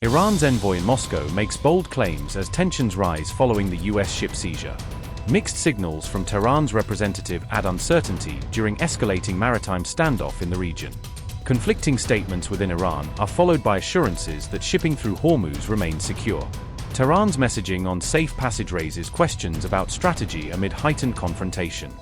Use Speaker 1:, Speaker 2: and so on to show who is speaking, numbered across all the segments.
Speaker 1: Iran's envoy in Moscow makes bold claims as tensions rise following the U.S. ship seizure. Mixed signals from Tehran's representative add uncertainty during escalating maritime standoff in the region. Conflicting statements within Iran are followed by assurances that shipping through Hormuz remains secure. Tehran's messaging on safe passage raises questions about strategy amid heightened confrontation.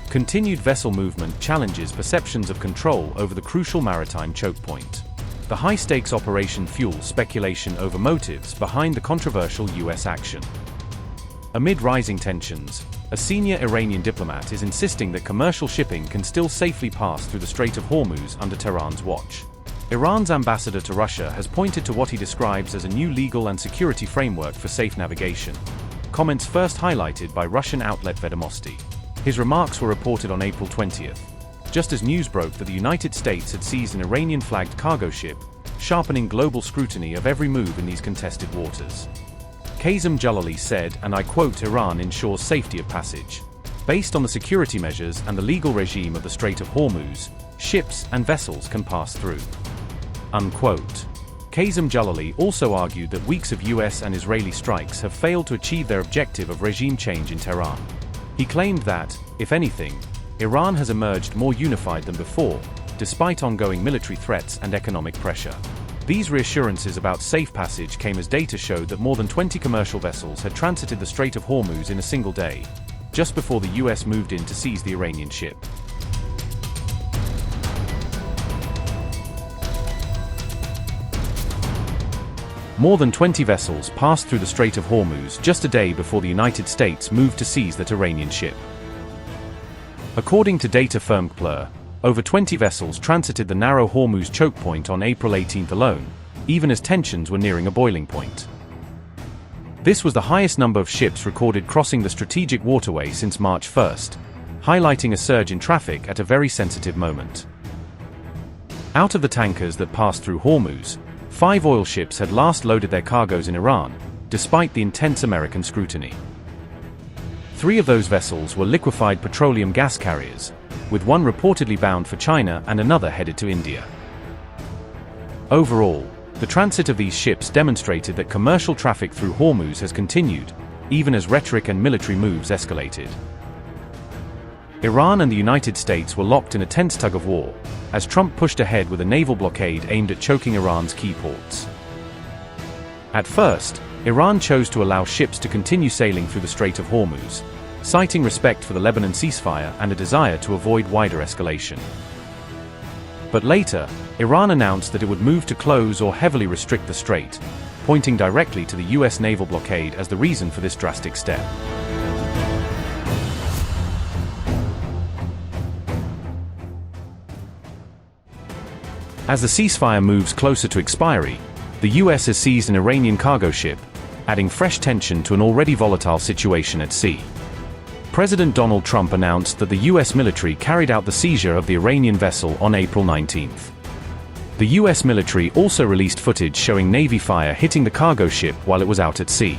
Speaker 1: Continued vessel movement challenges perceptions of control over the crucial maritime chokepoint. The high-stakes operation fuels speculation over motives behind the controversial U.S. action. Amid rising tensions, a senior Iranian diplomat is insisting that commercial shipping can still safely pass through the Strait of Hormuz under Tehran's watch. Iran's ambassador to Russia has pointed to what he describes as a new legal and security framework for safe navigation. Comments first highlighted by Russian outlet Vedomosti. His remarks were reported on April 20th, just as news broke that the United States had seized an Iranian-flagged cargo ship, sharpening global scrutiny of every move in these contested waters. Kazem Jalali said, and I quote, "Iran ensures safety of passage. Based on the security measures and the legal regime of the Strait of Hormuz, ships and vessels can pass through." Unquote. Kazem Jalali also argued that weeks of US and Israeli strikes have failed to achieve their objective of regime change in Tehran. He claimed that, if anything, Iran has emerged more unified than before, despite ongoing military threats and economic pressure. These reassurances about safe passage came as data showed that more than 20 commercial vessels had transited the Strait of Hormuz in a single day, just before the US moved in to seize the Iranian ship. More than 20 vessels passed through the Strait of Hormuz just a day before the United States moved to seize that Iranian ship. According to data firm Plur, over 20 vessels transited the narrow Hormuz chokepoint on April 18 alone, even as tensions were nearing a boiling point. This was the highest number of ships recorded crossing the strategic waterway since March 1st, highlighting a surge in traffic at a very sensitive moment. Out of the tankers that passed through Hormuz, 5 oil ships had last loaded their cargoes in Iran, despite the intense American scrutiny. 3 of those vessels were liquefied petroleum gas carriers, with one reportedly bound for China and another headed to India. Overall, the transit of these ships demonstrated that commercial traffic through Hormuz has continued, even as rhetoric and military moves escalated. Iran and the United States were locked in a tense tug-of-war, as Trump pushed ahead with a naval blockade aimed at choking Iran's key ports. At first, Iran chose to allow ships to continue sailing through the Strait of Hormuz, citing respect for the Lebanon ceasefire and a desire to avoid wider escalation. But later, Iran announced that it would move to close or heavily restrict the strait, pointing directly to the US naval blockade as the reason for this drastic step. As the ceasefire moves closer to expiry, the US has seized an Iranian cargo ship, adding fresh tension to an already volatile situation at sea. President Donald Trump announced that the US military carried out the seizure of the Iranian vessel on April 19. The US military also released footage showing Navy fire hitting the cargo ship while it was out at sea.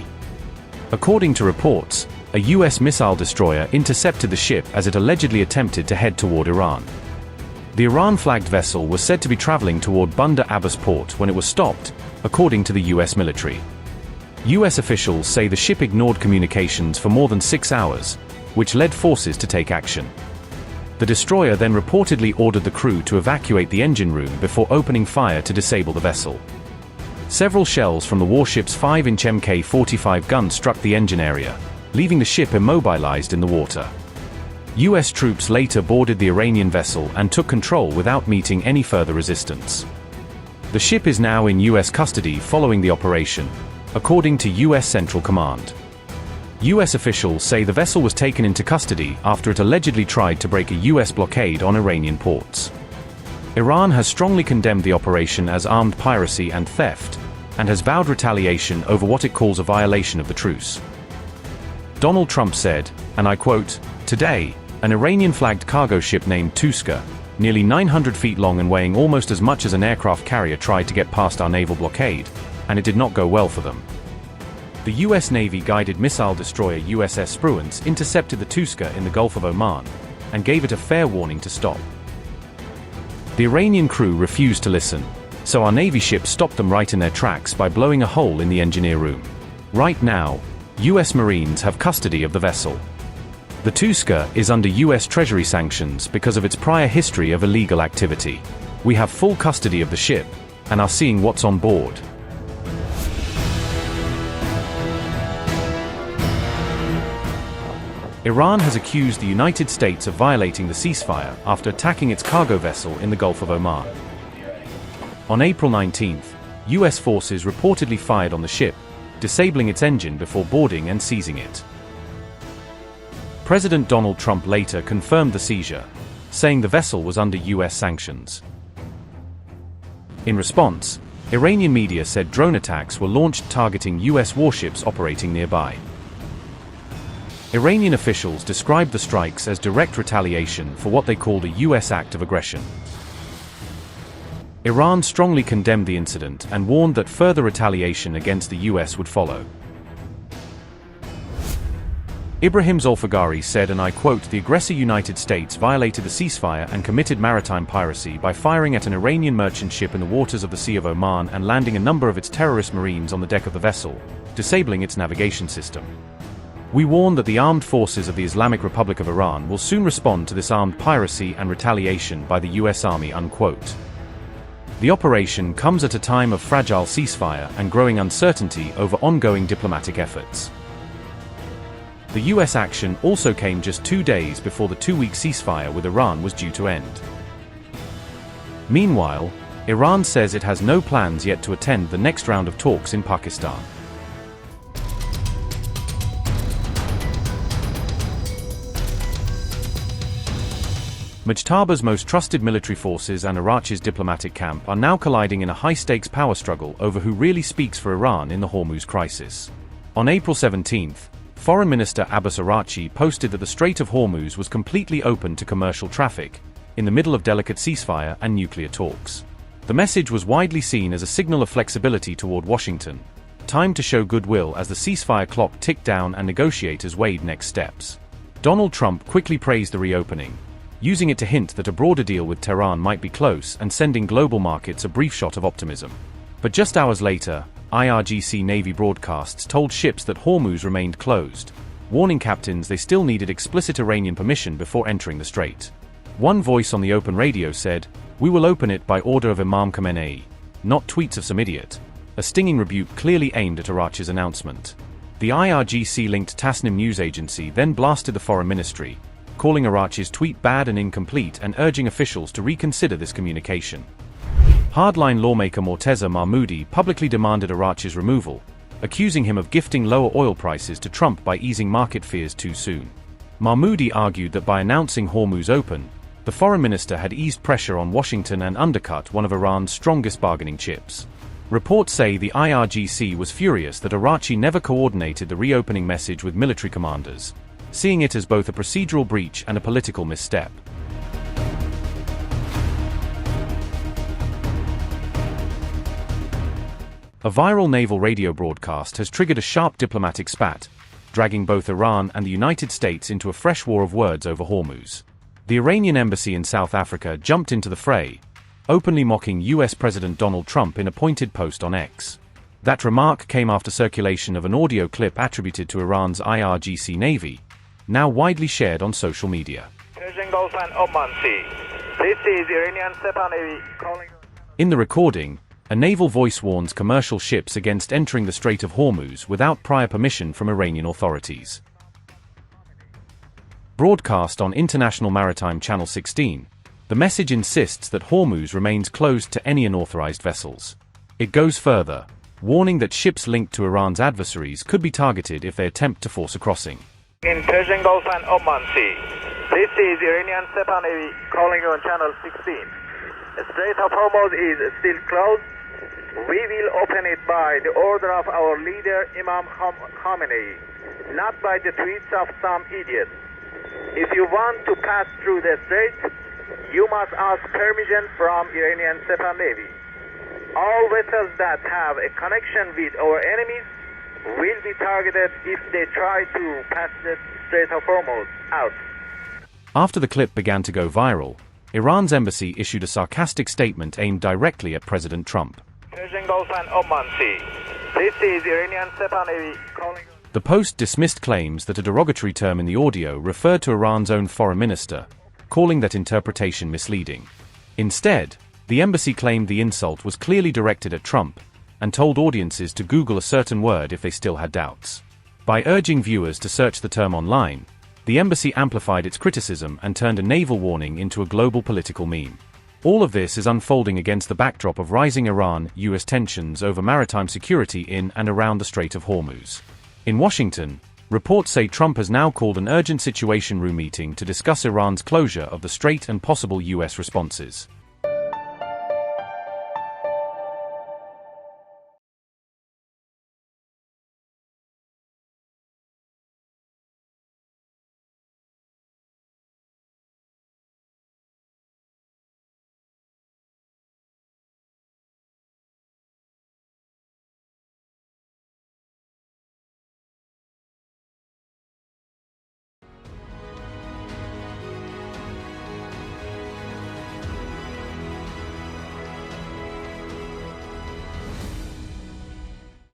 Speaker 1: According to reports, a US missile destroyer intercepted the ship as it allegedly attempted to head toward Iran. The Iran-flagged vessel was said to be traveling toward Bandar Abbas port when it was stopped, according to the US military. US officials say the ship ignored communications for more than 6 hours, which led forces to take action. The destroyer then reportedly ordered the crew to evacuate the engine room before opening fire to disable the vessel. Several shells from the warship's 5-inch Mk-45 gun struck the engine area, leaving the ship immobilized in the water. US troops later boarded the Iranian vessel and took control without meeting any further resistance. The ship is now in US custody following the operation, according to US Central Command. US officials say the vessel was taken into custody after it allegedly tried to break a US blockade on Iranian ports. Iran has strongly condemned the operation as armed piracy and theft, and has vowed retaliation over what it calls a violation of the truce. Donald Trump said, and I quote, "Today, an Iranian-flagged cargo ship named Tuska, nearly 900 feet long and weighing almost as much as an aircraft carrier, tried to get past our naval blockade, and it did not go well for them." The US Navy-guided missile destroyer USS Spruance intercepted the Tuska in the Gulf of Oman, and gave it a fair warning to stop. The Iranian crew refused to listen, So our Navy ship stopped them right in their tracks by blowing a hole in the engineer room. Right now, U.S. Marines have custody of the vessel. The Tuska is under U.S. Treasury sanctions because of its prior history of illegal activity. We have full custody of the ship, and are seeing what's on board. Iran has accused the United States of violating the ceasefire after attacking its cargo vessel in the Gulf of Oman. On April 19, U.S. forces reportedly fired on the ship, disabling its engine before boarding and seizing it. President Donald Trump later confirmed the seizure, saying the vessel was under U.S. sanctions. In response, Iranian media said drone attacks were launched targeting U.S. warships operating nearby. Iranian officials described the strikes as direct retaliation for what they called a U.S. act of aggression. Iran strongly condemned the incident and warned that further retaliation against the U.S. would follow. Ibrahim Zolfagari said, and I quote, "The aggressor United States violated the ceasefire and committed maritime piracy by firing at an Iranian merchant ship in the waters of the Sea of Oman and landing a number of its terrorist marines on the deck of the vessel, disabling its navigation system. We warn that the armed forces of the Islamic Republic of Iran will soon respond to this armed piracy and retaliation by the U.S. Army," unquote. The operation comes at a time of fragile ceasefire and growing uncertainty over ongoing diplomatic efforts. The U.S. action also came just 2 days before the 2-week ceasefire with Iran was due to end. Meanwhile, Iran says it has no plans yet to attend the next round of talks in Pakistan. Mujtaba's most trusted military forces and Iraq's diplomatic camp are now colliding in a high-stakes power struggle over who really speaks for Iran in the Hormuz crisis. On April 17, Foreign Minister Abbas Araghchi posted that the Strait of Hormuz was completely open to commercial traffic, in the middle of delicate ceasefire and nuclear talks. The message was widely seen as a signal of flexibility toward Washington, time to show goodwill as the ceasefire clock ticked down and negotiators weighed next steps. Donald Trump quickly praised the reopening, using it to hint that a broader deal with Tehran might be close and sending global markets a brief shot of optimism. But just hours later, IRGC Navy broadcasts told ships that Hormuz remained closed, warning captains they still needed explicit Iranian permission before entering the strait. One voice on the open radio said, "We will open it by order of Imam Khamenei, not tweets of some idiot," a stinging rebuke clearly aimed at Araghchi's announcement. The IRGC-linked Tasnim news agency then blasted the foreign ministry, calling Araghchi's tweet bad and incomplete and urging officials to reconsider this communication. Hardline lawmaker Morteza Mahmoudi publicly demanded Araghchi's removal, accusing him of gifting lower oil prices to Trump by easing market fears too soon. Mahmoudi argued that by announcing Hormuz open, the foreign minister had eased pressure on Washington and undercut one of Iran's strongest bargaining chips. Reports say the IRGC was furious that Araghchi never coordinated the reopening message with military commanders, seeing it as both a procedural breach and a political misstep. A viral naval radio broadcast has triggered a sharp diplomatic spat, dragging both Iran and the United States into a fresh war of words over Hormuz. The Iranian embassy in South Africa jumped into the fray, openly mocking U.S. President Donald Trump in a pointed post on X. That remark came after circulation of an audio clip attributed to Iran's IRGC Navy, now widely shared on social media.
Speaker 2: Persian Gulf and Oman Sea. This is Iranian-flagged Navy calling.
Speaker 1: In the recording, a naval voice warns commercial ships against entering the Strait of Hormuz without prior permission from Iranian authorities. Broadcast on International Maritime Channel 16, the message insists that Hormuz remains closed to any unauthorized vessels. It goes further, warning that ships linked to Iran's adversaries could be targeted if they attempt to force a crossing.
Speaker 2: In Persian Gulf and Oman Sea. This is Iranian-flagged Navy calling on Channel 16. The Strait of Hormuz is still closed. We will open it by the order of our leader Imam Khamenei, not by the tweets of some idiot. If you want to pass through the strait, you must ask permission from Iranian-flagged Navy. All vessels that have a connection with our enemies will be targeted if they try to pass the Strait of Hormuz out.
Speaker 1: After the clip began to go viral,
Speaker 2: Iran's embassy issued a sarcastic statement aimed directly at President Trump. Persian Gulf and Oman Sea. This is Iranian-flagged Navy calling. The Post dismissed claims that a derogatory term in the audio referred to Iran's own foreign minister, calling that interpretation misleading. Instead, the embassy claimed the insult was clearly directed at Trump, and told audiences to Google a certain word if they still had doubts. By urging viewers to search the term online, the embassy amplified its criticism and turned a naval warning into a global political meme. All of this is unfolding against the backdrop of rising Iran-US tensions over maritime security in and around the Strait of Hormuz. In Washington, reports say Trump has now called an urgent Situation Room meeting to discuss Iran's closure of the strait and possible US responses.